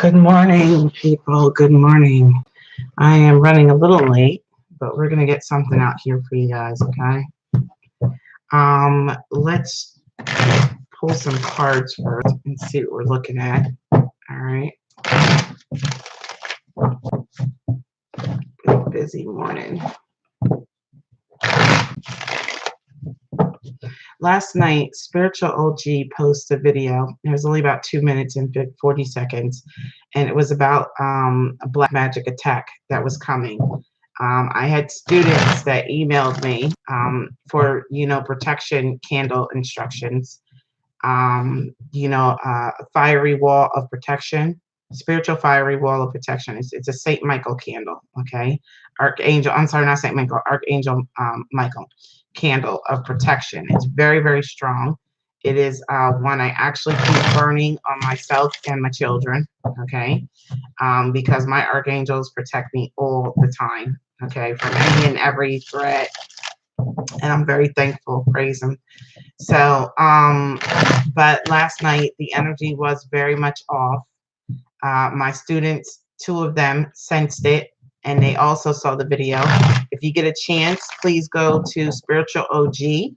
Good morning, people. Good morning. I am running a little late, but we're gonna get something out here for you guys, okay? Let's pull some cards first and see what we're looking at. All right. Good busy morning. Last night, Spiritual OG posted a video. It was only about 2 minutes and 40 seconds, and it was about a black magic attack that was coming. I had students that emailed me for, protection candle instructions, a fiery wall of protection, spiritual fiery wall of protection. It's a St. Michael candle, okay? Archangel, I'm sorry, not St. Michael, Archangel Michael candle of protection. It's very, very strong. It is one I actually keep burning on myself and my children, okay? Because my archangels protect me all the time, okay, from any and every threat. And I'm very thankful, praise them. So, but last night, the energy was very much off. My students, 2 of them sensed it, and they also saw the video. If you get a chance, please go to Spiritual OG,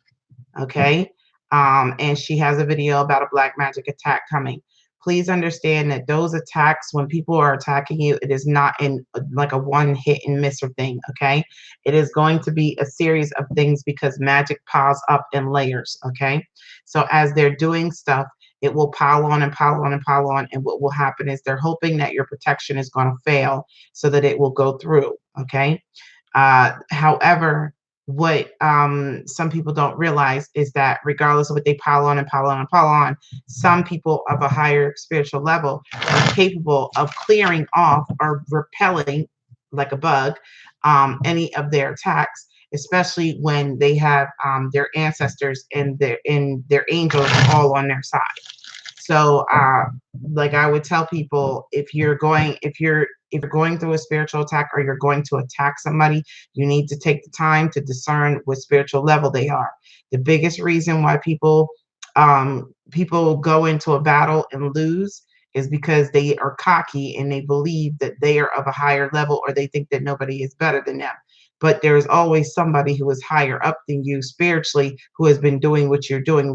okay? And she has a video about a black magic attack coming. Please understand that those attacks, when people are attacking you, it is not in like a one hit and miss or thing, okay? It is going to be a series of things because magic piles up in layers, okay? So as they're doing stuff, it will pile on and pile on and pile on. And what will happen is they're hoping that your protection is going to fail so that it will go through, okay? However, what some people don't realize is that regardless of what they pile on and pile on and pile on, some people of a higher spiritual level are capable of clearing off or repelling like a bug any of their attacks, especially when they have their ancestors and their angels all on their side. So like I would tell people, if you're going through a spiritual attack or you're going to attack somebody, you need to take the time to discern what spiritual level they are. The biggest reason why people go into a battle and lose is because they are cocky and they believe that they are of a higher level, or they think that nobody is better than them. But there's always somebody who is higher up than you spiritually, who has been doing what you're doing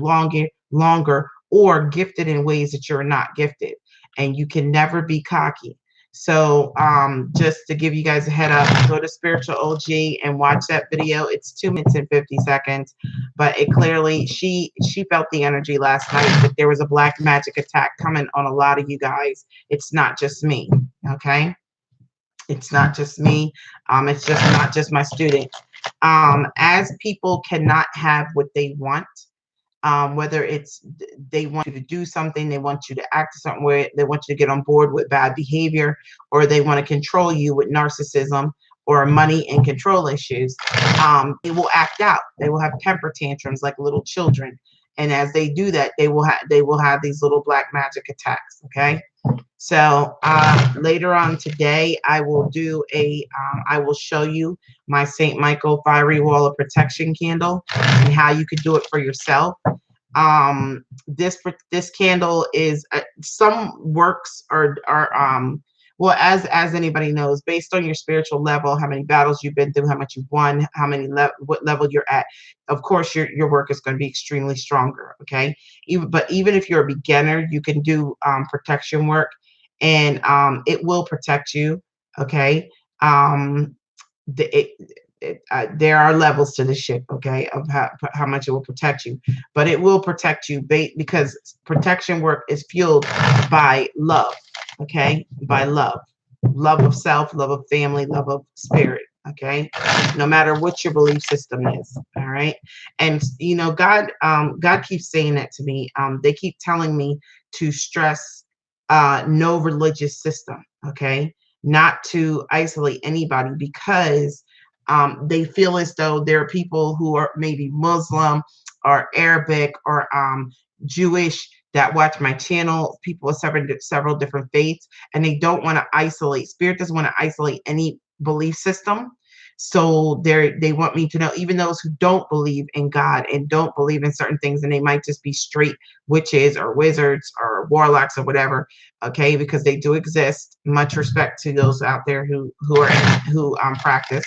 longer, or gifted in ways that you're not gifted. And you can never be cocky. So just to give you guys a head up, go to Spiritual OG and watch that video. It's 2 minutes and 50 seconds. But it clearly, she felt the energy last night that there was a black magic attack coming on a lot of you guys. It's not just me, okay? It's not just me. It's just not just my student. As people cannot have what they want, whether it's they want you to do something, they want you to act a certain way, they want you to get on board with bad behavior, or they want to control you with narcissism or money and control issues, they will act out. They will have temper tantrums like little children. And as they do that, they will have these little black magic attacks, okay? So later on today, I will do I will show you my St. Michael Fiery Wall of Protection candle and how you could do it for yourself. This candle is some works are well, as anybody knows, based on your spiritual level, how many battles you've been through, how much you've won, how many what level you're at. Of course, your work is going to be extremely stronger. Okay, even if you're a beginner, you can do protection work, and it will protect you. Okay, there are levels to the ship, okay, of how much it will protect you, but it will protect you because protection work is fueled by love, okay, by love of self, love of family, love of spirit, okay, no matter what your belief system is. All right. And God keeps saying that to me. They keep telling me to stress no religious system, okay, not to isolate anybody, because they feel as though there are people who are maybe Muslim or Arabic or Jewish that watch my channel, people of several different faiths, and they don't want to isolate. Spirit doesn't want to isolate any belief system. So they want me to know, even those who don't believe in God and don't believe in certain things, and they might just be straight witches or wizards or warlocks or whatever, okay, because they do exist. Much respect to those out there who practice.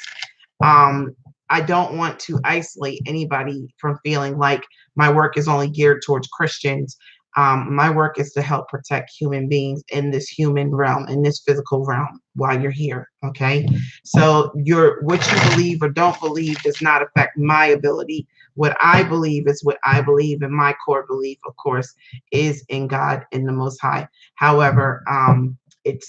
I don't want to isolate anybody from feeling like my work is only geared towards Christians. My work is to help protect human beings in this human realm, in this physical realm while you're here. Okay. So what you believe or don't believe does not affect my ability. What I believe is what I believe, and my core belief, of course, is in God, in the Most High. However, it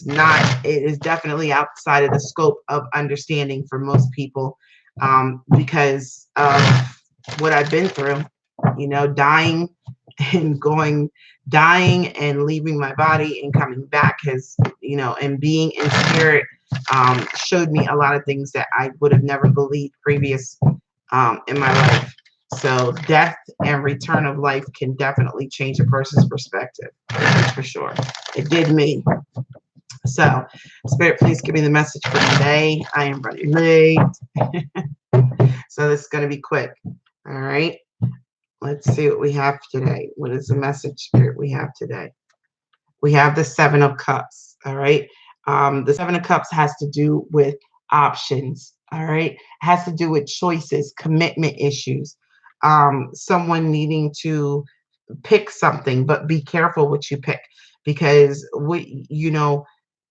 is definitely outside of the scope of understanding for most people, because of what I've been through, dying and leaving my body and coming back has, and being in spirit, showed me a lot of things that I would have never believed previous, in my life. So death and return of life can definitely change a person's perspective, for sure. It did me. So, Spirit, please give me the message for today. I am running late. So this is going to be quick. All right. Let's see what we have today. What is the message, Spirit, we have today? We have the Seven of Cups. All right. The Seven of Cups has to do with options. All right. It has to do with choices, commitment issues. Someone needing to pick something, but be careful what you pick, because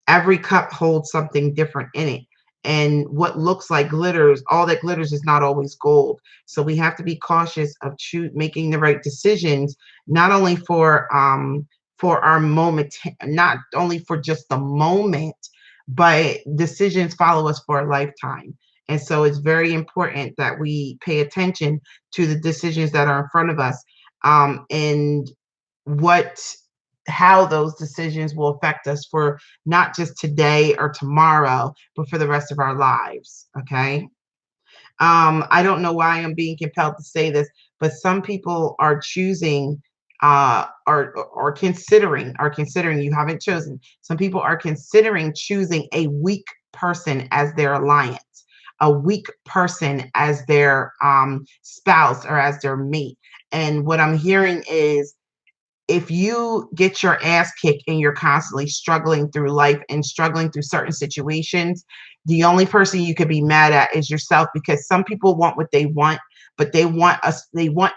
every cup holds something different in it. And what looks like glitters, all that glitters is not always gold. So we have to be cautious of making the right decisions, not only for our moment, not only for just the moment, but decisions follow us for a lifetime. And so it's very important that we pay attention to the decisions that are in front of us, and how those decisions will affect us for not just today or tomorrow, but for the rest of our lives. Okay. I don't know why I'm being compelled to say this, but some people are choosing, or considering, you haven't chosen. Some people are considering choosing a weak person as their alliance, a weak person as their spouse or as their mate. And what I'm hearing is, if you get your ass kicked and you're constantly struggling through life and struggling through certain situations, the only person you could be mad at is yourself, because some people want what they want, but they want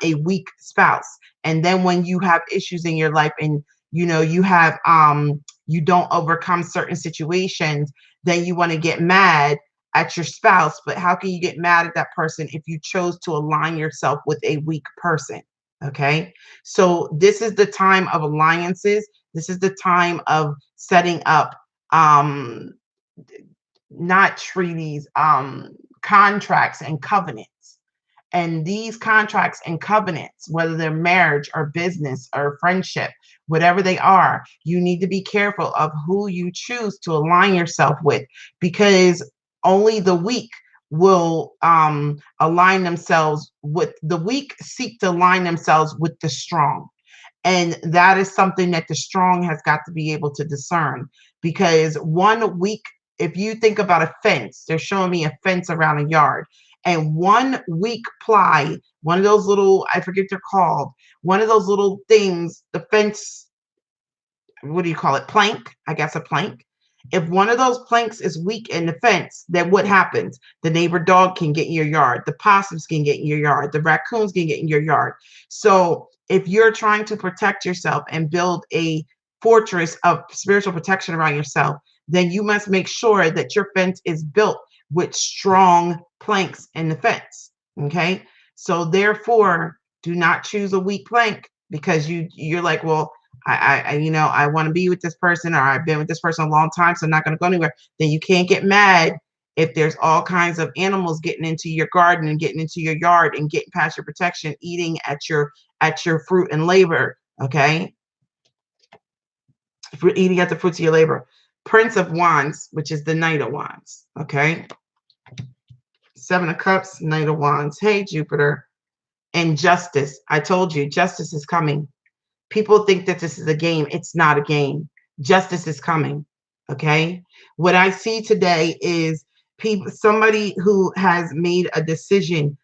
a weak spouse. And then when you have issues in your life and you don't overcome certain situations, then you want to get mad at your spouse. But how can you get mad at that person if you chose to align yourself with a weak person? Okay, so this is the time of alliances. This is the time of setting up, not treaties, contracts and covenants. And these contracts and covenants, whether they're marriage or business or friendship, whatever they are, you need to be careful of who you choose to align yourself with, because only the weak will align themselves with the weak, seek to align themselves with the strong. And that is something that the strong has got to be able to discern, because one weak, if you think about a fence, they're showing me a fence around a yard, and one weak ply, one of those little, I forget they're called, one of those little things, the fence, what do you call it? Plank, I guess a plank. If one of those planks is weak in the fence, then what happens? The neighbor dog can get in your yard. The possums can get in your yard. The raccoons can get in your yard. So if you're trying to protect yourself and build a fortress of spiritual protection around yourself, then you must make sure that your fence is built with strong planks in the fence. Okay. So therefore, do not choose a weak plank, because you're like, well, I want to be with this person, or I've been with this person a long time, so I'm not going to go anywhere. Then you can't get mad if there's all kinds of animals getting into your garden and getting into your yard and getting past your protection, eating at your fruit and labor. Okay. Eating at the fruits of your labor. Prince of Wands, which is the Knight of Wands. Okay. Seven of Cups, Knight of Wands. Hey, Jupiter. And justice. I told you, justice is coming. People think that this is a game. It's not a game. Justice is coming. Okay. What I see today is People, somebody who has made a decision.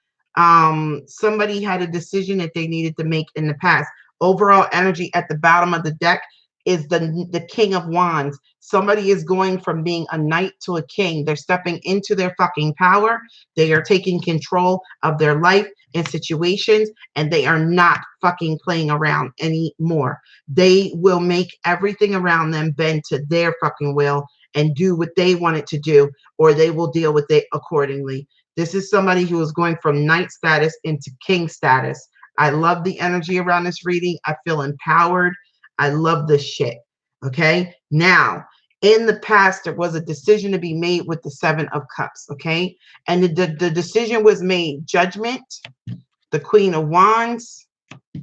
Somebody had a decision that they needed to make in the past. Overall energy at the bottom of the deck is the King of Wands. Somebody is going from being a knight to a king. They're stepping into their fucking power. They are taking control of their life and situations, and they are not fucking playing around anymore. They will make everything around them bend to their fucking will and do what they want it to do, or they will deal with it accordingly. This is somebody who is going from knight status into king status. I love the energy around this reading. I feel empowered. I love this shit. Okay. Now, in the past, there was a decision to be made with the Seven of Cups. Okay. And the decision was made: Judgment, the Queen of Wands,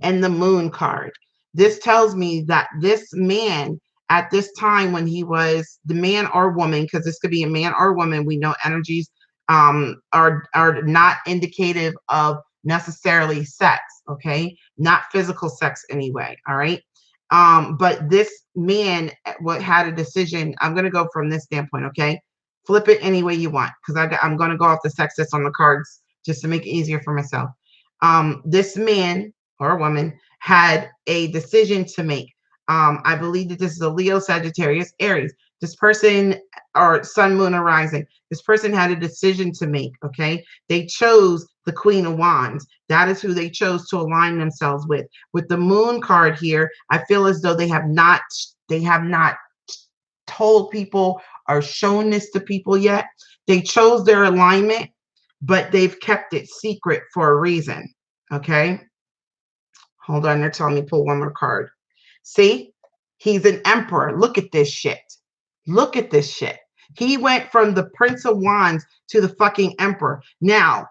and the Moon card. This tells me that this man, at this time when he was the man or woman, because this could be a man or woman, we know energies are not indicative of necessarily sex, okay? Not physical sex anyway, all right? But this man had a decision. I'm going to go from this standpoint, okay? Flip it any way you want, because I'm going to go off the sex that's on the cards just to make it easier for myself. This man or woman had a decision to make. I believe that this is a Leo, Sagittarius, Aries. This person, or Sun, Moon, or Rising, this person had a decision to make, okay? They chose the Queen of Wands. That is who they chose to align themselves with. With the Moon card here, I feel as though they have not told people or shown this to people yet. They chose their alignment, but they've kept it secret for a reason, okay? Hold on, they're telling me pull one more card. See, he's an emperor. Look at this shit. Look at this shit. He went from the Prince of Wands to the fucking emperor. Now,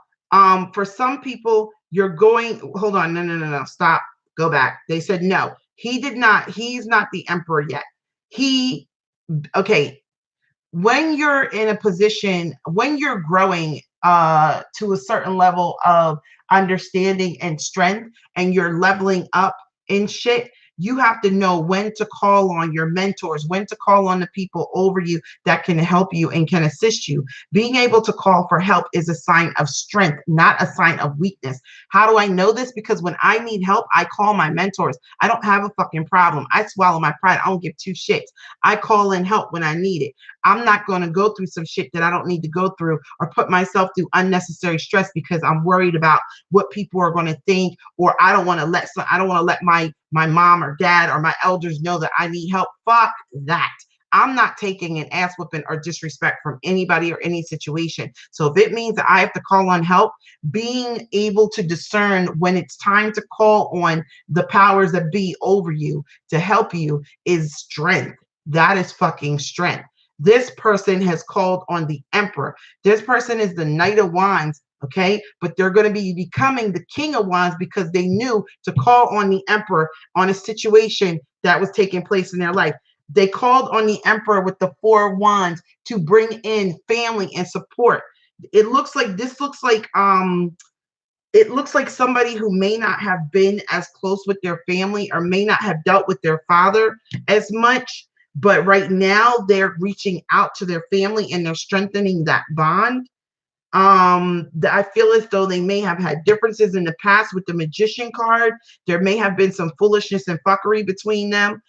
for some people, you're going, hold on, no, stop, go back. They said, no, he did not. He's not the emperor yet. Okay, when you're in a position, when you're growing to a certain level of understanding and strength, and you're leveling up in shit, you have to know when to call on your mentors, when to call on the people over you that can help you and can assist you. Being able to call for help is a sign of strength, not a sign of weakness. How do I know this? Because when I need help, I call my mentors. I don't have a fucking problem. I swallow my pride. I don't give two shits. I call in help when I need it. I'm not going to go through some shit that I don't need to go through, or put myself through unnecessary stress because I'm worried about what people are going to think, or I don't want to let my mom or dad or my elders know that I need help. Fuck that. I'm not taking an ass whooping or disrespect from anybody or any situation. So if it means that I have to call on help, being able to discern when it's time to call on the powers that be over you to help you is strength. That is fucking strength. This person has called on the emperor. This person is the Knight of Wands. Okay, but they're going to be becoming the King of Wands because they knew to call on the emperor on a situation that was taking place in their life. They called on the emperor with the Four of Wands to bring in family and support. It looks like somebody who may not have been as close with their family, or may not have dealt with their father as much, but right now they're reaching out to their family and they're strengthening that bond. I feel as though they may have had differences in the past with the Magician card. There may have been some foolishness and fuckery between them.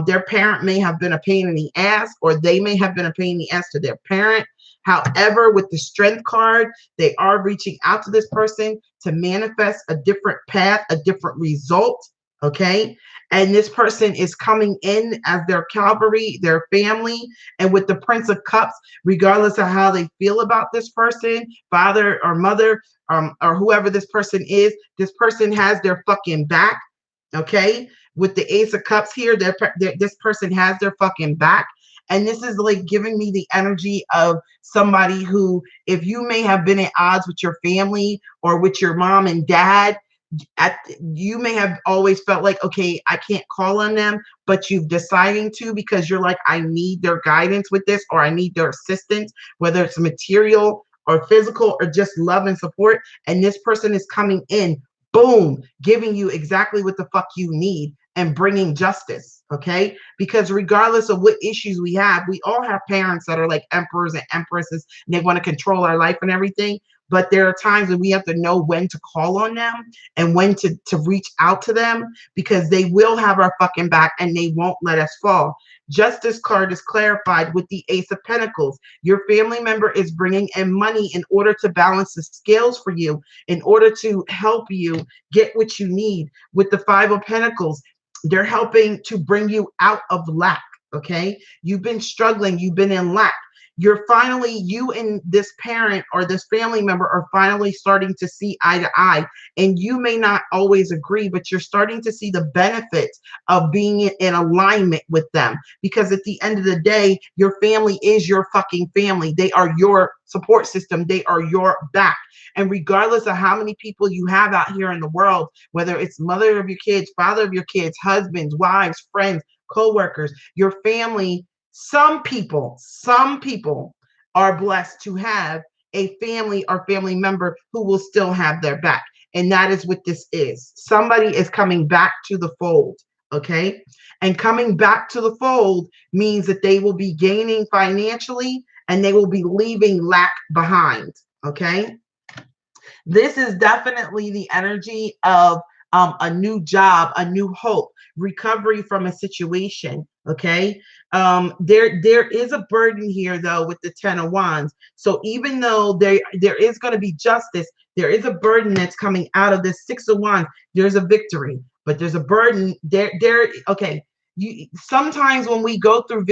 Their parent may have been a pain in the ass, or they may have been a pain in the ass to their parent. However, with the Strength card, they are reaching out to this person to manifest a different path, a different result. Okay. And this person is coming in as their cavalry, their family. And with the Prince of Cups, regardless of how they feel about this person, father or mother, or whoever this person has their fucking back. Okay. With the Ace of Cups here, this person has their fucking back. And this is like giving me the energy of somebody who, if you may have been at odds with your family or with your mom and dad, you may have always felt like, okay, I can't call on them, but you've deciding to, because you're like, I need their guidance with this, or I need their assistance, whether it's material or physical or just love and support. And this person is coming in, boom, giving you exactly what the fuck you need. and bringing justice, okay? Because regardless of what issues we all have parents that are like emperors and empresses, and they want to control our life and everything. But there are times when we have to know when to call on them and when to reach out to them, because they will have our fucking back and they won't let us fall. Justice card is clarified with the Ace of Pentacles. Your family member is bringing in money in order to balance the scales for you, in order to help you get what you need. With the Five of Pentacles, they're helping to bring you out of lack, okay? You've been struggling. You've been in lack. You and this parent or this family member are finally starting to see eye to eye. And you may not always agree, but you're starting to see the benefits of being in alignment with them. Because at the end of the day, your family is your fucking family. They are your support system. They are your back. And regardless of how many people you have out here in the world, whether it's mother of your kids, father of your kids, husbands, wives, friends, co-workers, your family, some people are blessed to have a family or family member who will still have their back. And that is what this is. Somebody is coming back to the fold, okay? And coming back to the fold means that they will be gaining financially and they will be leaving lack behind, okay? This is definitely the energy of a new job, a new hope, recovery from a situation. Okay. There is a burden here though with the Ten of Wands. So even though there is going to be justice, there is a burden that's coming out of this Six of Wands. There's a victory, but there's a burden there. Okay. Sometimes when we go through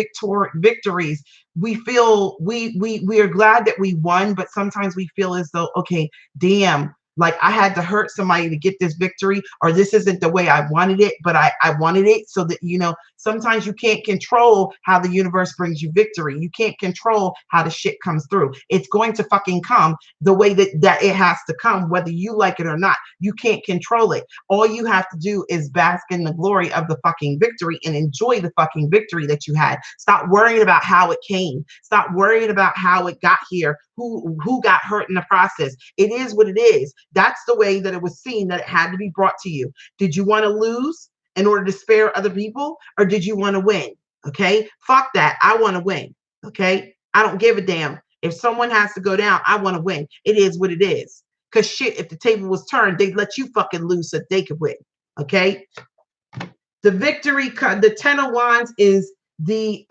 victories, we feel we are glad that we won, but sometimes we feel as though, okay, damn, like I had to hurt somebody to get this victory, or this isn't the way I wanted it, but I wanted it. So that, you know, sometimes you can't control how the universe brings you victory. You can't control how the shit comes through. It's going to fucking come the way that it has to come, whether you like it or not. You can't control it. All you have to do is bask in the glory of the fucking victory and enjoy the fucking victory that you had. Stop worrying about how it came. Stop worrying about how it got here, who got hurt in the process. It is what it is. That's the way that it was seen, that it had to be brought to you. Did you want to lose in order to spare other people, or did you want to win? Okay, fuck that. I want to win. Okay, I don't give a damn if someone has to go down. I want to win. It is what it is. Because shit, if the table was turned, they'd let you fucking lose so they could win. Okay, the victory, the Ten of Wands is the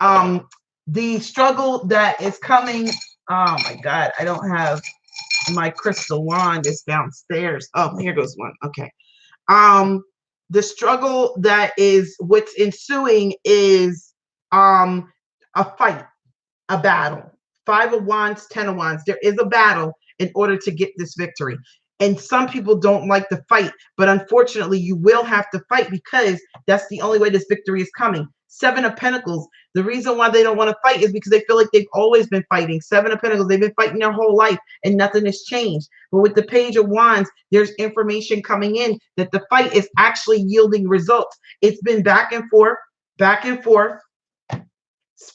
struggle that is coming. Oh my God, I don't have my crystal wand, is downstairs. Oh, here goes one. Okay. The struggle that is what's ensuing is a fight, a battle. Five of Wands, Ten of Wands. There is a battle in order to get this victory. And some people don't like to fight, but unfortunately you will have to fight, because that's the only way this victory is coming. Seven of Pentacles. The reason why they don't want to fight is because they feel like they've always been fighting. Seven of Pentacles. They've been fighting their whole life and nothing has changed. But with the Page of Wands, there's information coming in that the fight is actually yielding results. It's been back and forth, back and forth.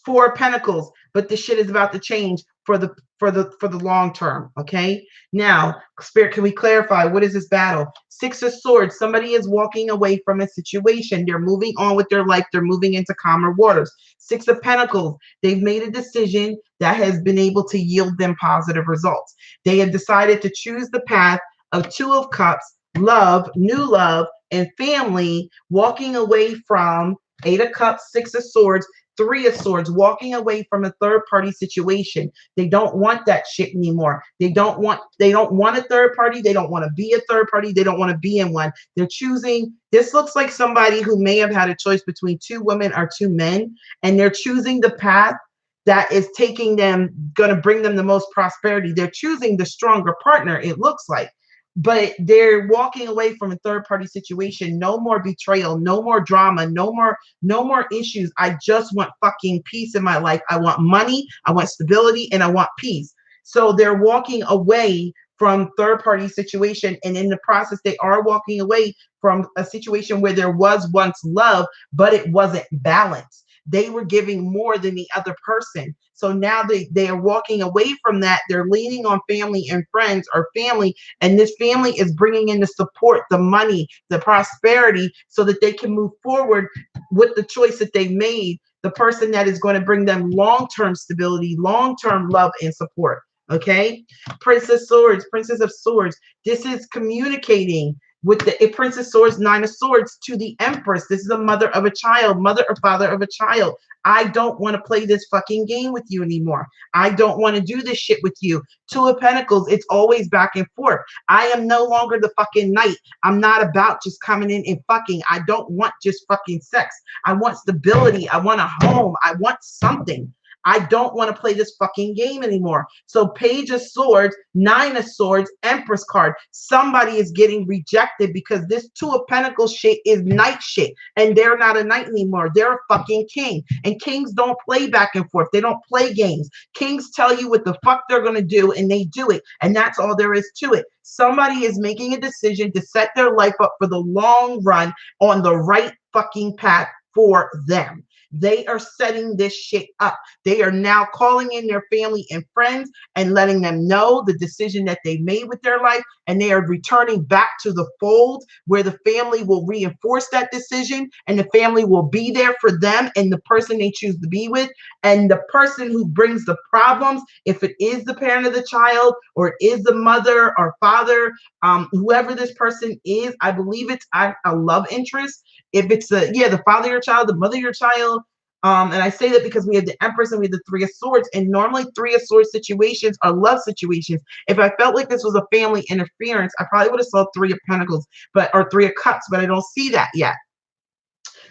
Four of Pentacles, but this shit is about to change for the long term. Okay, now Spirit, can we clarify what is this battle? Six of Swords. Somebody is walking away from a situation. They're moving on with their life. They're moving into calmer waters. Six of Pentacles. They've made a decision that has been able to yield them positive results. They have decided to choose the path of Two of Cups, love, new love, and family, walking away from Eight of Cups, Six of Swords, Three of Swords, walking away from a third-party situation. They don't want that shit anymore. They don't want a third party. They don't want to be a third party. They don't want to be in one. They're choosing. This looks like somebody who may have had a choice between two women or two men, and they're choosing the path that is taking them, going to bring them the most prosperity. They're choosing the stronger partner, it looks like. But they're walking away from a third-party situation. No more betrayal, no more drama, no more issues. I just want fucking peace in my life. I want money, I want stability, and I want peace. So they're walking away from third-party situation, and in the process, they are walking away from a situation where there was once love, but it wasn't balanced. They were giving more than the other person. So now they are walking away from that. They're leaning on family and friends or family, and this family is bringing in the support, the money, the prosperity, so that they can move forward with the choice that they made, the person that is going to bring them long-term stability, long-term love and support. Okay, Princess Swords, Princess of Swords. This is communicating with the Princess Swords, Nine of Swords, to the Empress. This is a mother of a child, mother or father of a child. I don't want to play this fucking game with you anymore. I don't want to do this shit with you. Two of Pentacles, it's always back and forth. I am no longer the fucking knight. I'm not about just coming in and fucking. I don't want just fucking sex. I want stability. I want a home. I want something. I don't want to play this fucking game anymore. So Page of Swords, Nine of Swords, Empress card. Somebody is getting rejected because this Two of Pentacles shit is knight shit. And they're not a knight anymore. They're a fucking king. And kings don't play back and forth. They don't play games. Kings tell you what the fuck they're going to do, and they do it. And that's all there is to it. Somebody is making a decision to set their life up for the long run on the right fucking path for them. They are setting this shit up. They are now calling in their family and friends and letting them know the decision that they made with their life. And they are returning back to the fold where the family will reinforce that decision, and the family will be there for them and the person they choose to be with. And the person who brings the problems, if it is the parent of the child or it is the mother or father, whoever this person is, I believe it's a love interest. If it's the father of your child, the mother of your child, and I say that because we have the Empress and we have the Three of Swords, and normally Three of Swords situations are love situations. If I felt like this was a family interference, I probably would have saw Three of Pentacles, or Three of Cups, but I don't see that yet.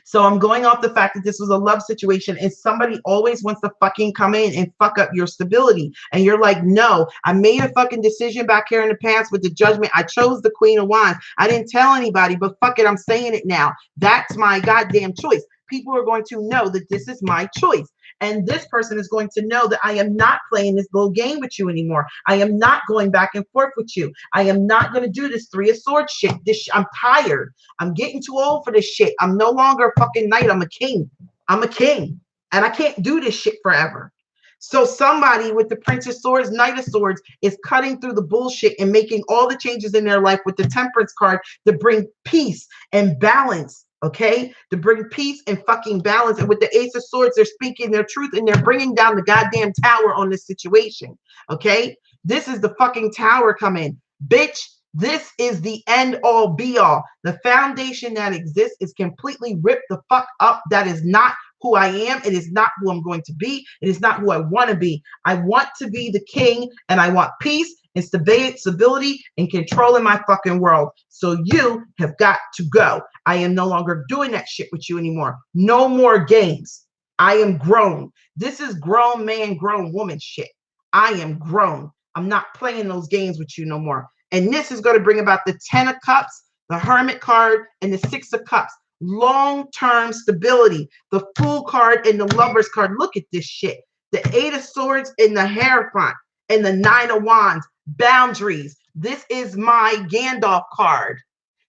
So I'm going off the fact that this was a love situation, and somebody always wants to fucking come in and fuck up your stability. And you're like, no, I made a fucking decision back here in the past with the Judgment. I chose the Queen of Wands. I didn't tell anybody, but fuck it, I'm saying it now. That's my goddamn choice. People are going to know that this is my choice. And this person is going to know that I am not playing this little game with you anymore. I am not going back and forth with you. I am not going to do this Three of Swords shit. I'm tired. I'm getting too old for this shit. I'm no longer a fucking knight. I'm a king. I'm a king. And I can't do this shit forever. So somebody with the Prince of Swords, Knight of Swords is cutting through the bullshit and making all the changes in their life with the Temperance card to bring peace and balance. Okay, to bring peace and fucking balance. And with the Ace of Swords, they're speaking their truth and they're bringing down the goddamn tower on this situation. Okay, this is the fucking tower coming. Bitch, this is the end all be all. The foundation that exists is completely ripped the fuck up. That is not who I am. It is not who I'm going to be. It is not who I want to be. I want to be the king, and I want peace and stability and control in my fucking world. So you have got to go. I am no longer doing that shit with you anymore. No more games. I am grown. This is grown man, grown woman shit. I am grown. I'm not playing those games with you no more. And this is going to bring about the 10 of Cups, the Hermit card, and the 6 of Cups. Long-term stability. The Fool card and the Lovers card. Look at this shit. The 8 of Swords and the Hierophant and the 9 of Wands. Boundaries. This is my Gandalf card.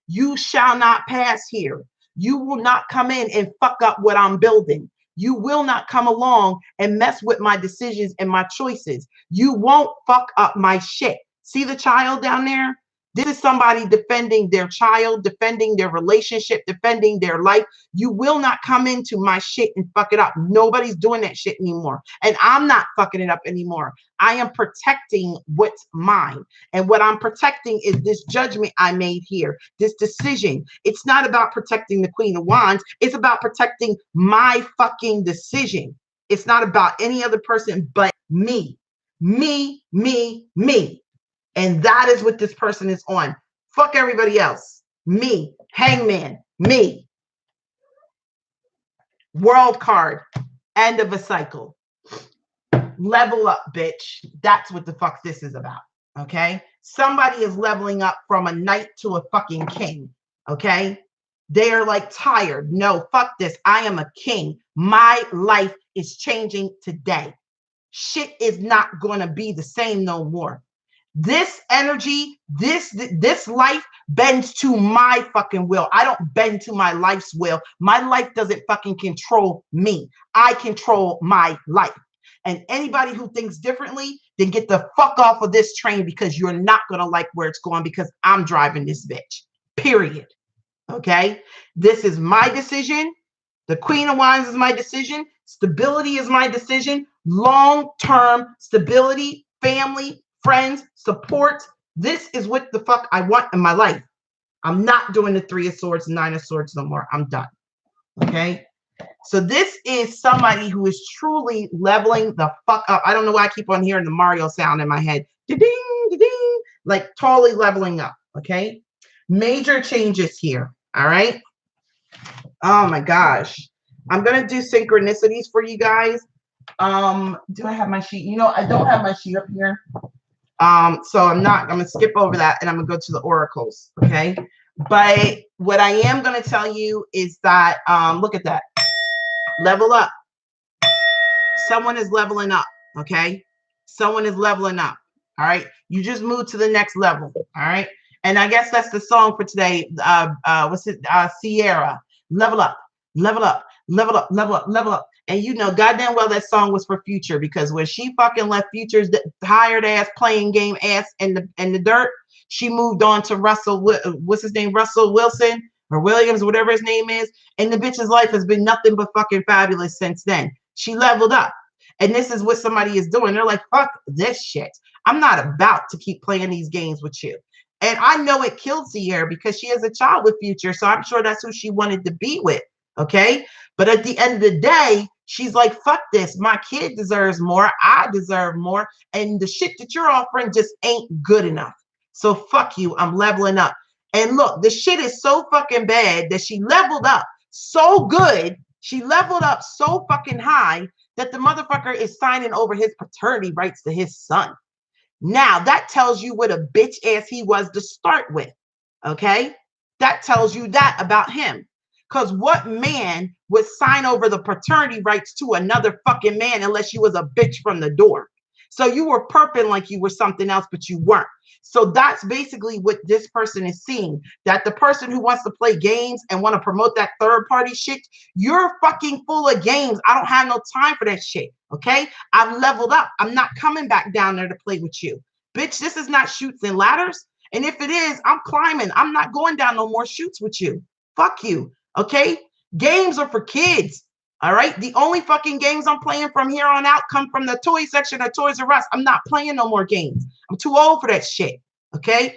You shall not pass here. You will not come in and fuck up what I'm building. You will not come along and mess with my decisions and my choices. You won't fuck up my shit. See the child down there? This is somebody defending their child, defending their relationship, defending their life. You will not come into my shit and fuck it up. Nobody's doing that shit anymore. And I'm not fucking it up anymore. I am protecting what's mine. And what I'm protecting is this judgment I made here, this decision. It's not about protecting the Queen of Wands. It's about protecting my fucking decision. It's not about any other person but me. Me, me, me. And that is what this person is on. Fuck everybody else. Me. Hangman. Me. World card. End of a cycle. Level up, bitch. That's what the fuck this is about. Okay? Somebody is leveling up from a knight to a fucking king. Okay? They are like tired. No, fuck this. I am a king. My life is changing today. Shit is not going to be the same no more. This energy, this life bends to my fucking will. I don't bend to my life's will. My life doesn't fucking control me. I control my life. And anybody who thinks differently, then get the fuck off of this train, because you're not going to like where it's going, because I'm driving this bitch. Period. Okay? This is my decision. The Queen of Wands is my decision. Stability is my decision. Long-term stability, family, friends, support. This is what the fuck I want in my life. I'm not doing the 3 of Swords, 9 of Swords no more. I'm done. Okay? So this is somebody who is truly leveling the fuck up. I don't know why I keep on hearing the Mario sound in my head. Da-ding, da-ding, like totally leveling up. Okay? Major changes here. All right? Oh my gosh. I'm going to do synchronicities for you guys. Do I have my sheet? You know, I don't have my sheet up here. So I'm going to skip over that, and I'm going to go to the oracles. Okay? But what I am going to tell you is that, look at that. Level up. Someone is leveling up. Okay? Someone is leveling up. All right? You just moved to the next level. All right? And I guess that's the song for today. What's it? Sierra. Level up. Level up. Level up. Level up. Level up. And you know goddamn well that song was for Future, because when she fucking left Future's hired ass playing game ass in the dirt, she moved on to Russell, what's his name? Russell Wilson or Williams, whatever his name is. And the bitch's life has been nothing but fucking fabulous since then. She leveled up. And this is what somebody is doing. They're like, fuck this shit. I'm not about to keep playing these games with you. And I know it killed Sierra because she has a child with Future. So I'm sure that's who she wanted to be with. Okay. But at the end of the day, she's like, fuck this. My kid deserves more. I deserve more. And the shit that you're offering just ain't good enough. So fuck you. I'm leveling up. And look, the shit is so fucking bad that she leveled up so good. She leveled up so fucking high that the motherfucker is signing over his paternity rights to his son. Now, that tells you what a bitch ass he was to start with. Okay? That tells you that about him. Because what man would sign over the paternity rights to another fucking man unless you was a bitch from the door? So you were perping like you were something else, but you weren't. So that's basically what this person is seeing. That the person who wants to play games and want to promote that third party shit, you're fucking full of games. I don't have no time for that shit. Okay? I've leveled up. I'm not coming back down there to play with you. Bitch, this is not chutes and ladders. And if it is, I'm climbing. I'm not going down no more chutes with you. Fuck you. Okay? Games are for kids. All right? The only fucking games I'm playing from here on out come from the toy section of Toys R Us. I'm not playing no more games. I'm too old for that shit. Okay?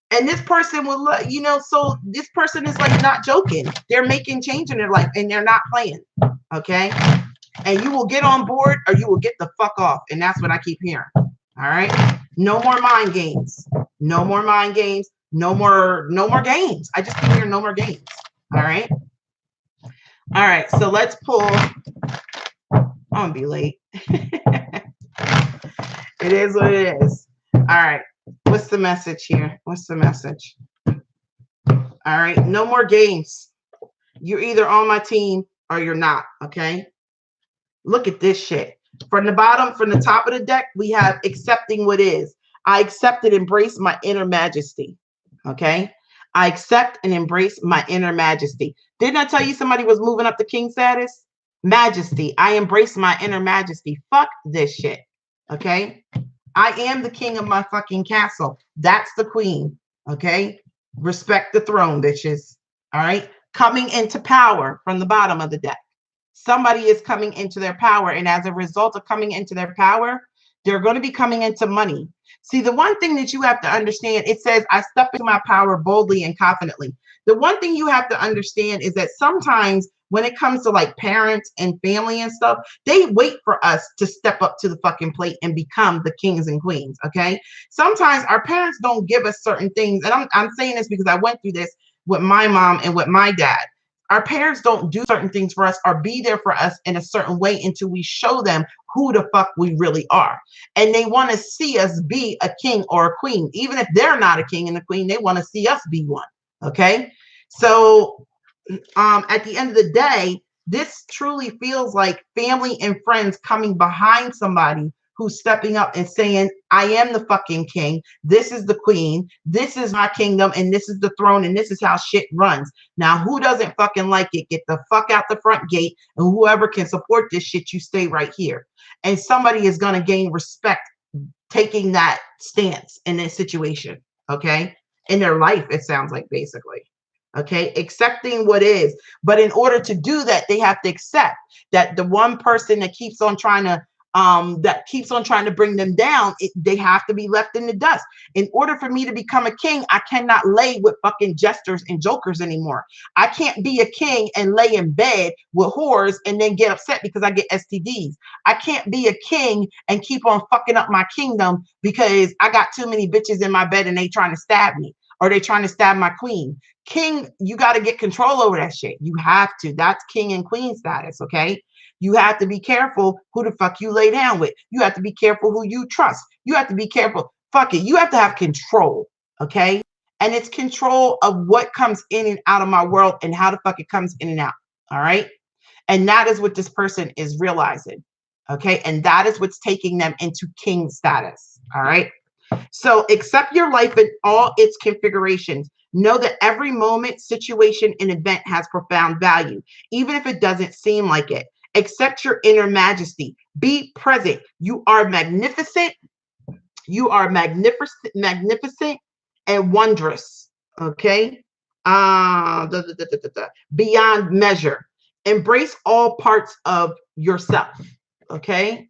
And this person will, you know, so this person is like not joking. They're making change in their life and they're not playing. Okay? And you will get on board or you will get the fuck off. And that's what I keep hearing. All right? No more mind games. No more mind games. No more games. I just keep hearing no more games. All right. All right. So let's pull. I'm gonna be late. It is what it is. All right. What's the message here? What's the message? All right. No more games. You're either on my team or you're not. Okay. Look at this shit. From the bottom, from the top of the deck, we have accepting what is. I accept and embrace my inner majesty. Okay. I accept and embrace my inner majesty. Didn't I tell you somebody was moving up to king status? Majesty. I embrace my inner majesty. Fuck this shit. Okay. I am the king of my fucking castle. That's the queen. Okay. Respect the throne, bitches. All right. Coming into power from the bottom of the deck. Somebody is coming into their power. And as a result of coming into their power, they're going to be coming into money. See, the one thing that you have to understand, it says, I step into my power boldly and confidently. The one thing you have to understand is that sometimes when it comes to like parents and family and stuff, they wait for us to step up to the fucking plate and become the kings and queens. Okay. Sometimes our parents don't give us certain things. And I'm saying this because I went through this with my mom and with my dad. Our parents don't do certain things for us or be there for us in a certain way until we show them who the fuck we really are. And they want to see us be a king or a queen. Even if they're not a king and a queen, they want to see us be one. Okay. So at the end of the day, this truly feels like family and friends coming behind somebody who's stepping up and saying, I am the fucking king. This is the queen. This is my kingdom. And this is the throne. And this is how shit runs. Now, who doesn't fucking like it? Get the fuck out the front gate. And whoever can support this shit, you stay right here. and somebody is going to gain respect taking that stance in this situation, okay? In their life, it sounds like, basically. Okay, accepting what is. But in order to do that, they have to accept that the one person that keeps on trying to bring them down, they have to be left in the dust. In order for me to become a king, I cannot lay with fucking jesters and jokers anymore. I can't be a king and lay in bed with whores and then get upset because I get STDs. I can't be a king and keep on fucking up my kingdom because I got too many bitches in my bed and they trying to stab me, or they trying to stab my queen. King, you got to get control over that shit. You have to. That's king and queen status, okay? You have to be careful who the fuck you lay down with. You have to be careful who you trust. You have to be careful. Fuck it. You have to have control, okay? And it's control of what comes in and out of my world and how the fuck it comes in and out, all right? And that is what this person is realizing, okay? And that is what's taking them into king status, all right? So accept your life in all its configurations. Know that every moment, situation, and event has profound value, even if it doesn't seem like it. Accept your inner majesty. Be present. You are magnificent. You are magnificent and wondrous. Okay? Beyond measure. Embrace all parts of yourself. Okay?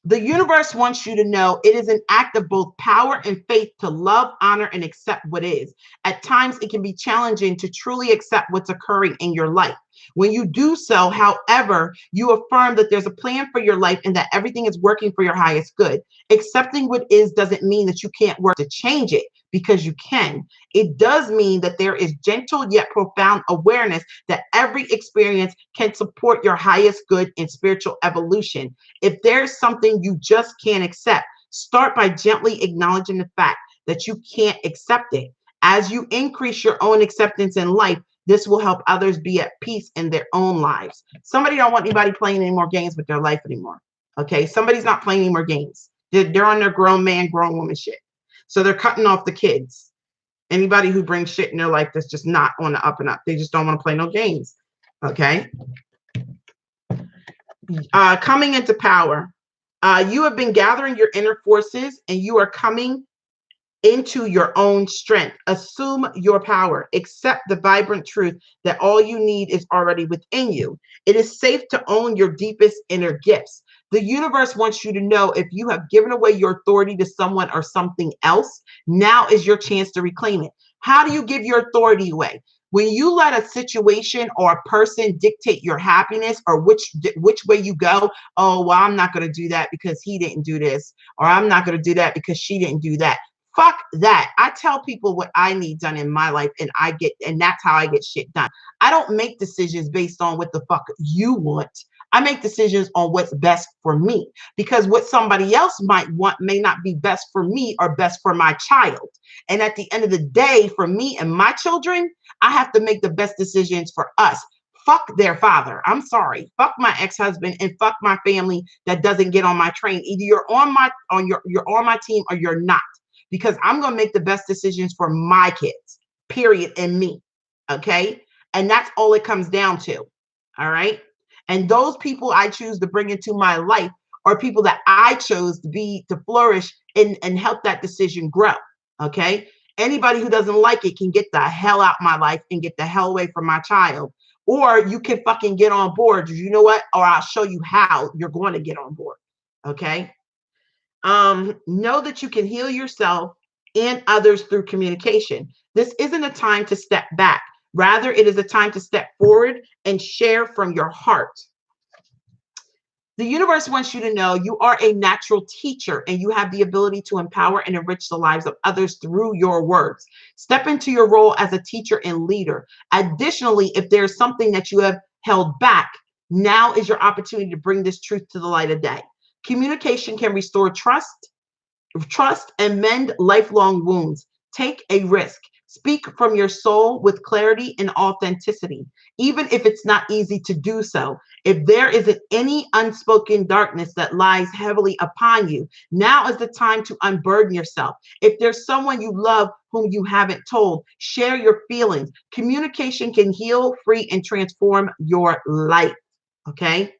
The universe wants you to know it is an act of both power and faith to love, honor, and accept what is. At times, it can be challenging to truly accept what's occurring in your life. When you do so, however, you affirm that there's a plan for your life and that everything is working for your highest good. Accepting what is doesn't mean that you can't work to change it, because you can. It does mean that there is gentle yet profound awareness that every experience can support your highest good and spiritual evolution. If there's something you just can't accept, start by gently acknowledging the fact that you can't accept it. As you increase your own acceptance in life, this will help others be at peace in their own lives. Somebody don't want anybody playing any more games with their life anymore. Okay, somebody's not playing any more games. They're on their grown man, grown woman shit. So they're cutting off the kids. Anybody who brings shit in their life that's just not on the up and up. They just don't want to play no games. Okay. Coming into power. You have been gathering your inner forces and you are coming into your own strength. Assume your power. Accept the vibrant truth that all you need is already within you. It is safe to own your deepest inner gifts. The universe wants you to know if you have given away your authority to someone or something else, now is your chance to reclaim it. How do you give your authority away? When you let a situation or a person dictate your happiness or which way you go. Oh, well, I'm not going to do that because he didn't do this, or I'm not going to do that because she didn't do that. Fuck that. I tell people what I need done in my life, and that's how I get shit done. I don't make decisions based on what the fuck you want. I make decisions on what's best for me, because what somebody else might want may not be best for me or best for my child. And at the end of the day, for me and my children, I have to make the best decisions for us. Fuck their father. I'm sorry. Fuck my ex-husband and fuck my family that doesn't get on my train. Either you're on my team or you're not, because I'm going to make the best decisions for my kids, period, and me. Okay. And that's all it comes down to. All right. And those people I choose to bring into my life are people that I chose to flourish and help that decision grow. Okay. Anybody who doesn't like it can get the hell out of my life and get the hell away from my child. Or you can fucking get on board. You know what? Or I'll show you how you're going to get on board. Okay. Know that you can heal yourself and others through communication. This isn't a time to step back. Rather, it is a time to step forward and share from your heart. The universe wants you to know you are a natural teacher and you have the ability to empower and enrich the lives of others through your words. Step into your role as a teacher and leader. Additionally, if there's something that you have held back, now is your opportunity to bring this truth to the light of day. Communication can restore trust and mend lifelong wounds. Take a risk. Speak from your soul with clarity and authenticity, even if it's not easy to do so. If there isn't any unspoken darkness that lies heavily upon you, now is the time to unburden yourself. If there's someone you love whom you haven't told, share your feelings. Communication can heal, free, and transform your life. Okay?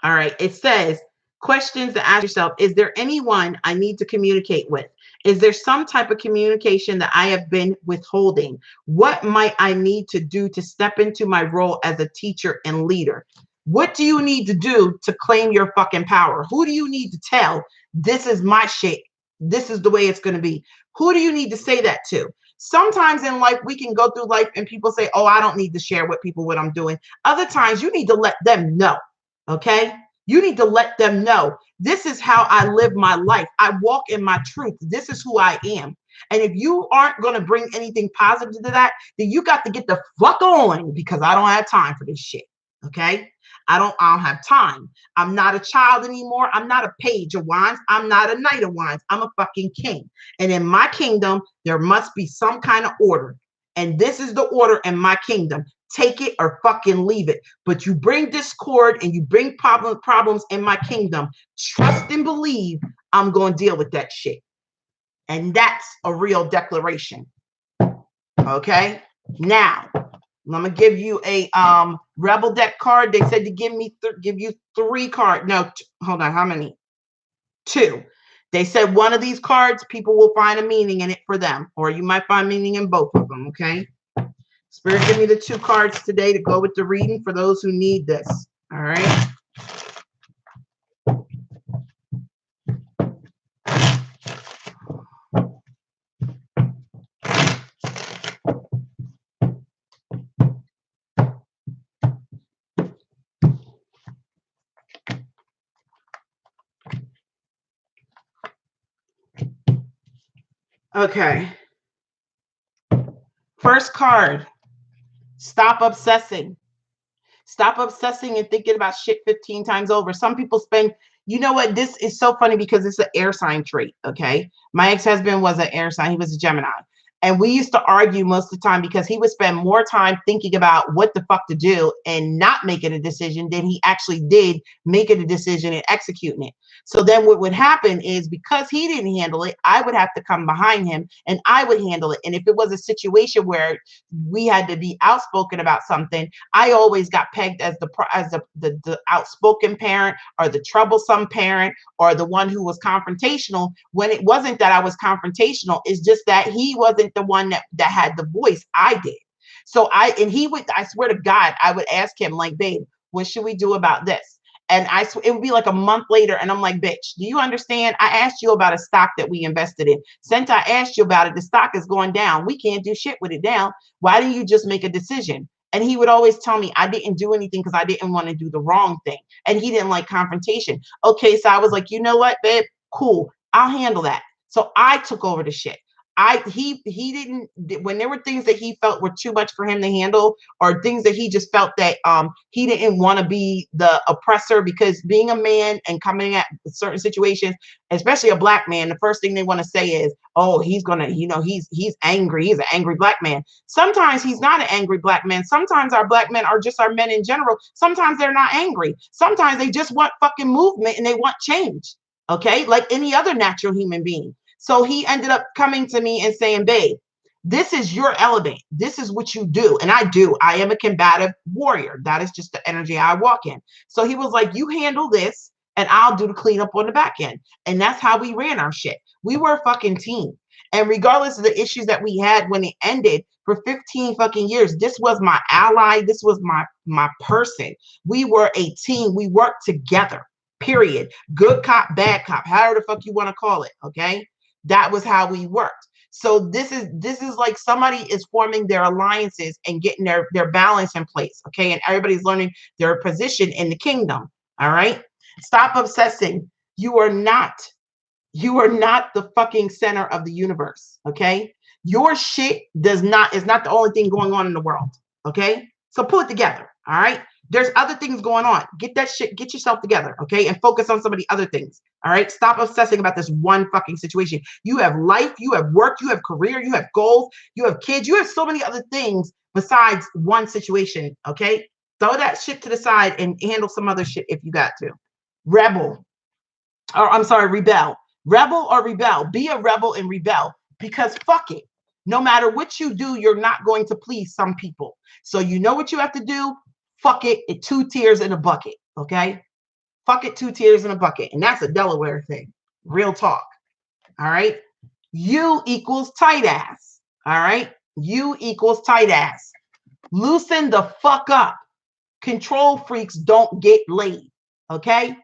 All right. It says, questions to ask yourself. Is there anyone I need to communicate with? Is there some type of communication that I have been withholding? What might I need to do to step into my role as a teacher and leader? What do you need to do to claim your fucking power? Who do you need to tell, this is my shit? This is the way it's going to be. Who do you need to say that to? Sometimes in life, we can go through life and people say, oh, I don't need to share with people what I'm doing. Other times you need to let them know. Okay. You need to let them know, this is how I live my life. I walk in my truth. This is who I am. And if you aren't going to bring anything positive to that, then you got to get the fuck on, because I don't have time for this shit. Okay. I don't have time. I'm not a child anymore. I'm not a page of wands. I'm not a knight of wands. I'm a fucking king. And in my kingdom, there must be some kind of order. And this is the order in my kingdom. Take it or fucking leave it. But you bring discord and you bring problems in my kingdom. Trust and believe I'm going to deal with that shit. And that's a real declaration. Okay. Now, I'm going to give you a Rebel deck card. They said to give you 3 cards. No, hold on. How many? 2. They said one of these cards, people will find a meaning in it for them, or you might find meaning in both of them. Okay. Spirit, give me the 2 cards today to go with the reading for those who need this. All right. Okay. First card. Stop obsessing. Stop obsessing and thinking about shit 15 times over. Some people spend, you know what? This is so funny because it's an air sign trait. Okay. My ex-husband was an air sign. He was a Gemini. And we used to argue most of the time because he would spend more time thinking about what the fuck to do and not making a decision than he actually did making a decision and executing it. So then what would happen is, because he didn't handle it, I would have to come behind him and I would handle it. And if it was a situation where we had to be outspoken about something, I always got pegged as the outspoken parent, or the troublesome parent, or the one who was confrontational, when it wasn't that I was confrontational. It's just that he wasn't the one that had the voice. I did. So I swear to God, I would ask him, like, babe, what should we do about this? And it would be like a month later. And I'm like, bitch, do you understand? I asked you about a stock that we invested in. Since I asked you about it, the stock is going down. We can't do shit with it now. Why didn't you just make a decision? And he would always tell me I didn't do anything because I didn't want to do the wrong thing. And he didn't like confrontation. Okay, so I was like, you know what, babe? Cool. I'll handle that. So I took over the shit. He didn't, when there were things that he felt were too much for him to handle, or things that he just felt that he didn't want to be the oppressor, because being a man and coming at certain situations, especially a black man, the first thing they want to say is, oh, he's gonna, he's angry. He's an angry black man. Sometimes he's not an angry black man. Sometimes our black men are just our men in general. Sometimes they're not angry. Sometimes they just want fucking movement and they want change. Okay, like any other natural human being. So he ended up coming to me and saying, babe, this is your element. This is what you do. And I do. I am a combative warrior. That is just the energy I walk in. So he was like, you handle this and I'll do the cleanup on the back end. And that's how we ran our shit. We were a fucking team. And regardless of the issues that we had when it ended for 15 fucking years, this was my ally. This was my person. We were a team. We worked together, period. Good cop, bad cop, however the fuck you want to call it. Okay. That was how we worked. So this is like somebody is forming their alliances and getting their balance in place. Okay. And everybody's learning their position in the kingdom. All right. Stop obsessing. You are not the fucking center of the universe. Okay. Your shit is not the only thing going on in the world. Okay. So pull it together. All right. There's other things going on. Get that shit, get yourself together, okay? And focus on some of the other things, all right? Stop obsessing about this one fucking situation. You have life, you have work, you have career, you have goals, you have kids, you have so many other things besides one situation, okay? Throw that shit to the side and handle some other shit if you got to. Rebel. Rebel or rebel. Be a rebel and rebel, because fuck it. No matter what you do, you're not going to please some people. So you know what you have to do? fuck it, 2 tears in a bucket. Okay. Fuck it, 2 tears in a bucket. And that's a Delaware thing. Real talk. All right. U equals tight ass. All right. U equals tight ass. Loosen the fuck up. Control freaks don't get laid. Okay.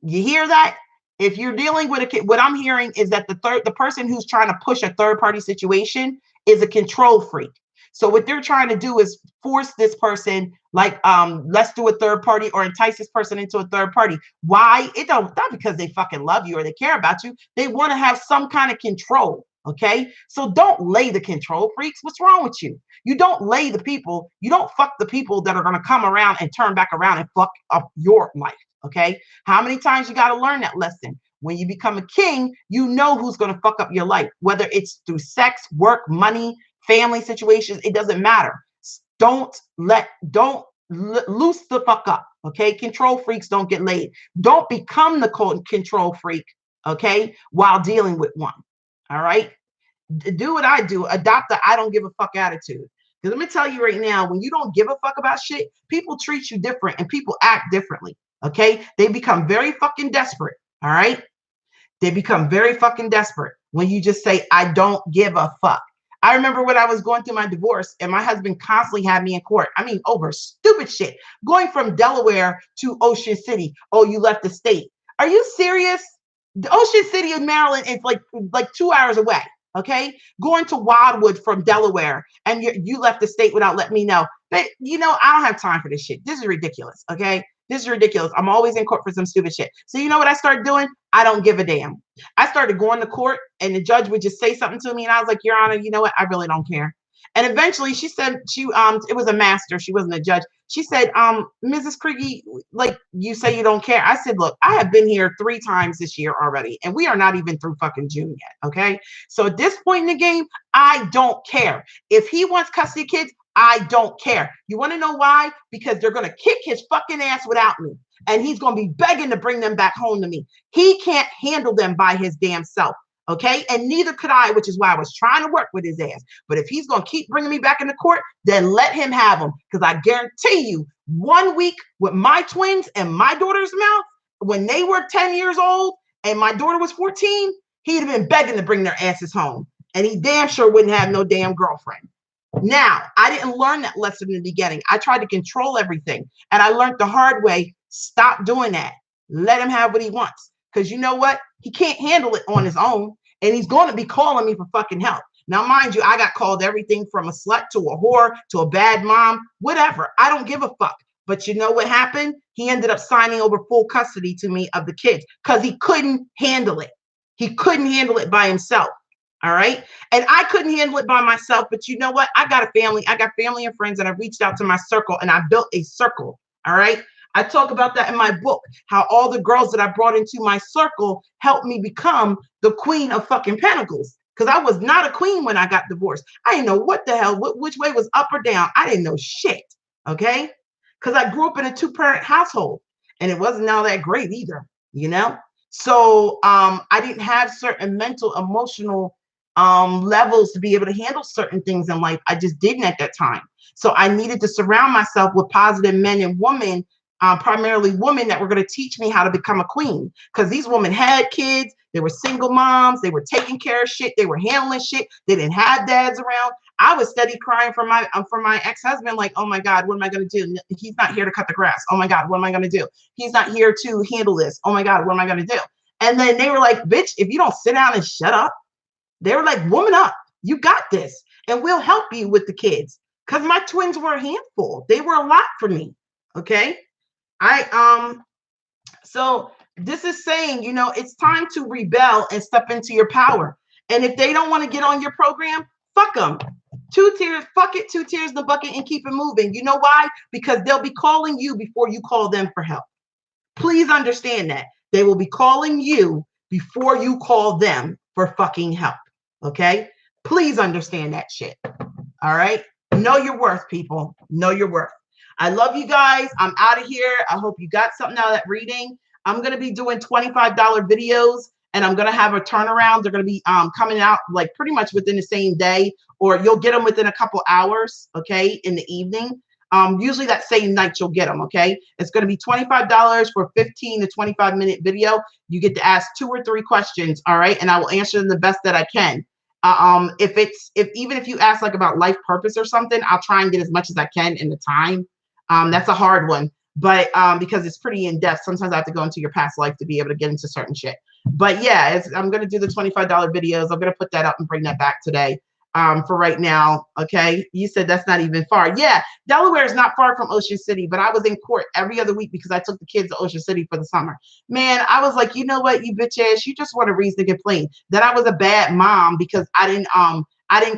You hear that? If you're dealing with a kid, what I'm hearing is that the person who's trying to push a third party situation is a control freak. So what they're trying to do is force this person, like, let's do a third party, or entice this person into a third party. Why? It don't, not because they fucking love you or they care about you. They want to have some kind of control. Okay. So don't lay the control freaks. What's wrong with you? You don't lay the people. You don't fuck the people that are going to come around and turn back around and fuck up your life. Okay. How many times you got to learn that lesson? When you become a king, you know who's going to fuck up your life, whether it's through sex, work, money, family situations. It doesn't matter. Don't loose the fuck up. Okay. Control freaks don't get laid. Don't become the control freak. Okay. While dealing with one. All right. Do what I do. Adopt the I don't give a fuck attitude. Because let me tell you right now, when you don't give a fuck about shit, people treat you different and people act differently. Okay. They become very fucking desperate. All right. They become very fucking desperate when you just say, I don't give a fuck. I remember when I was going through my divorce and my husband constantly had me in court. I mean, over stupid shit. Going from Delaware to Ocean City. Oh, you left the state. Are you serious? The Ocean City of Maryland is like 2 hours away. Okay. Going to Wildwood from Delaware and you left the state without letting me know. But you know, I don't have time for this shit. This is ridiculous. Okay. This is ridiculous. I'm always in court for some stupid shit. So you know what I started doing? I don't give a damn. I started going to court and the judge would just say something to me. And I was like, Your Honor, you know what? I really don't care. And eventually she said, it was a master. She wasn't a judge. She said, Mrs. Krieger, like you say you don't care. I said, look, I have been here 3 times this year already. And we are not even through fucking June yet. Okay. So at this point in the game, I don't care. If he wants custody of kids, I don't care. You want to know why? Because they're going to kick his fucking ass without me. And he's going to be begging to bring them back home to me. He can't handle them by his damn self. Okay. And neither could I, which is why I was trying to work with his ass. But if he's going to keep bringing me back into court, then let him have them. Because I guarantee you 1 week with my twins and my daughter's mouth, when they were 10 years old and my daughter was 14, he'd have been begging to bring their asses home. And he damn sure wouldn't have no damn girlfriend. Now, I didn't learn that lesson in the beginning. I tried to control everything. And I learned the hard way. Stop doing that. Let him have what he wants. Because you know what? He can't handle it on his own. And he's going to be calling me for fucking help. Now, mind you, I got called everything from a slut to a whore to a bad mom, whatever. I don't give a fuck. But you know what happened? He ended up signing over full custody to me of the kids because he couldn't handle it. He couldn't handle it by himself. All right. And I couldn't handle it by myself. But you know what? I got a family. I got family and friends. And I reached out to my circle and I built a circle. All right. I talk about that in my book, how all the girls that I brought into my circle helped me become the queen of fucking pentacles. Because I was not a queen when I got divorced. I didn't know what the hell, which way was up or down. I didn't know shit. Okay. Because I grew up in a 2-parent household and it wasn't all that great either, you know? So I didn't have certain mental, emotional levels to be able to handle certain things in life. I just didn't at that time. So I needed to surround myself with positive men and women, primarily women that were going to teach me how to become a queen. Because these women had kids, they were single moms, they were taking care of shit, they were handling shit, they didn't have dads around. I was steady crying for my ex-husband, like, oh my God, what am I going to do? He's not here to cut the grass. Oh my God, what am I going to do? He's not here to handle this. Oh my God, what am I going to do? And then they were like, bitch, if you don't sit down and shut up, they were like, woman up, you got this. And we'll help you with the kids. Because my twins were a handful. They were a lot for me. Okay. So this is saying, you know, it's time to rebel and step into your power. And if they don't want to get on your program, fuck them. 2 tears, fuck it, 2 tears in the bucket and keep it moving. You know why? Because they'll be calling you before you call them for help. Please understand that. They will be calling you before you call them for fucking help. Okay? Please understand that shit. All right? Know your worth, people. Know your worth. I love you guys. I'm out of here. I hope you got something out of that reading. I'm going to be doing $25 videos and I'm going to have a turnaround. They're going to be coming out like pretty much within the same day, or you'll get them within a couple hours, okay, in the evening. Usually that same night you'll get them, okay? It's going to be $25 for 15 to 25-minute video. You get to ask 2 or 3 questions, all right? And I will answer them the best that I can. Even if you ask like about life purpose or something, I'll try and get as much as I can in the time. That's a hard one, but because it's pretty in depth. Sometimes I have to go into your past life to be able to get into certain shit. But yeah, I'm going to do the $25 videos. I'm going to put that up and bring that back today. For right now, okay? You said that's not even far. Yeah, Delaware is not far from Ocean City, but I was in court every other week because I took the kids to Ocean City for the summer. Man, I was like, you know what, you bitch ass, you just want a reason to complain that I was a bad mom because I didn't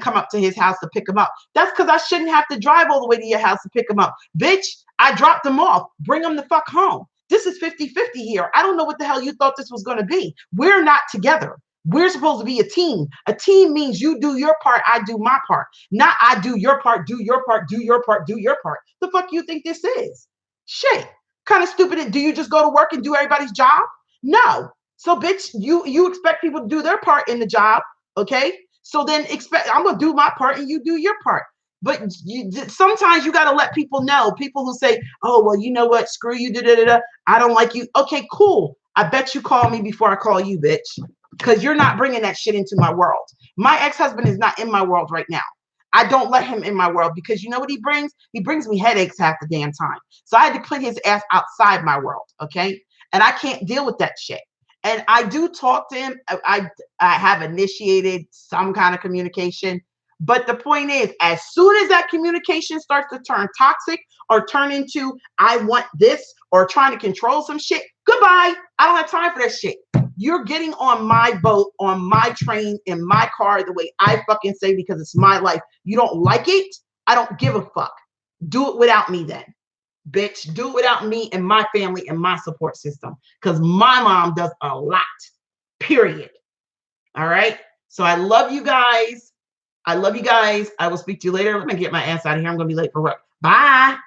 come up to his house to pick him up. That's because I shouldn't have to drive all the way to your house to pick him up. Bitch, I dropped him off. Bring him the fuck home. This is 50-50 here. I don't know what the hell you thought this was going to be. We're not together. We're supposed to be a team. A team means you do your part, I do my part. Not I do your part, do your part, do your part, do your part. The fuck you think this is? Shit. Kind of stupid. Do you just go to work and do everybody's job? No. So bitch, you expect people to do their part in the job, okay? So then I'm going to do my part and you do your part. But sometimes you got to let people know. People who say, oh, well, you know what? Screw you. I don't like you. Okay, cool. I bet you call me before I call you, bitch. Because you're not bringing that shit into my world. My ex-husband is not in my world right now. I don't let him in my world because you know what he brings? He brings me headaches half the damn time. So I had to put his ass outside my world, okay? And I can't deal with that shit. And I do talk to him. I have initiated some kind of communication. But the point is, as soon as that communication starts to turn toxic or turn into I want this or trying to control some shit, goodbye. I don't have time for that shit. You're getting on my boat, on my train, in my car, the way I fucking say, because it's my life. You don't like it? I don't give a fuck. Do it without me then. Bitch, do it without me and my family and my support system. Because my mom does a lot. Period. All right? So I love you guys. I love you guys. I will speak to you later. Let me get my ass out of here. I'm going to be late for work. Bye.